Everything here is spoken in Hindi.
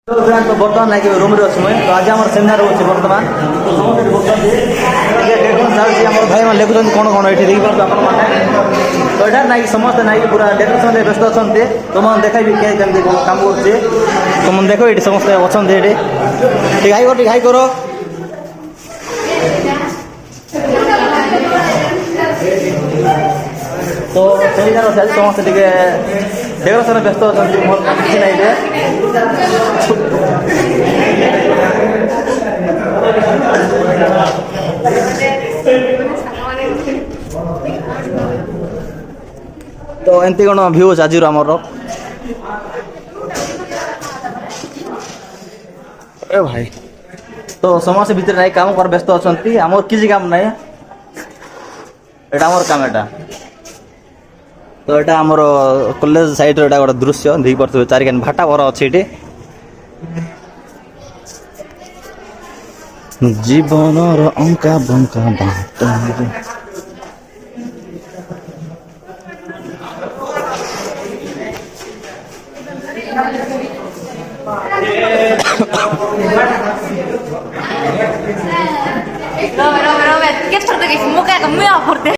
तो बर्तमान नाइक रूम रे अच्छे मुझे तो आज आम सेमिनार हो बर्तमान चलती भाई मैंने लिखुं कौन कौन ये देखिए तो यहाँ नाइक समस्त नाइक पूरा डेकोरेशन व्यस्त अच्छा तुम देखी कमी कम कर तुम देख ये समस्त अच्छा ये हाई कर तो सही समस्त डेकोरेशन व्यस्त अच्छा किसी ना तो एमती कौन भ्यू आज आमर ए भाई तो समस्त भितर नहीं काम कर व्यस्त अच्छा आम किसी काम ना एटा काम एटा तो यहाँ आमर कॉलेज साइड रे गोटे दृश्य देख पारे चारिकान भाटा भर अच्छे ये जीवन अंका बंका बाटा Robert, ¿qué es parte que fumo que me aporte?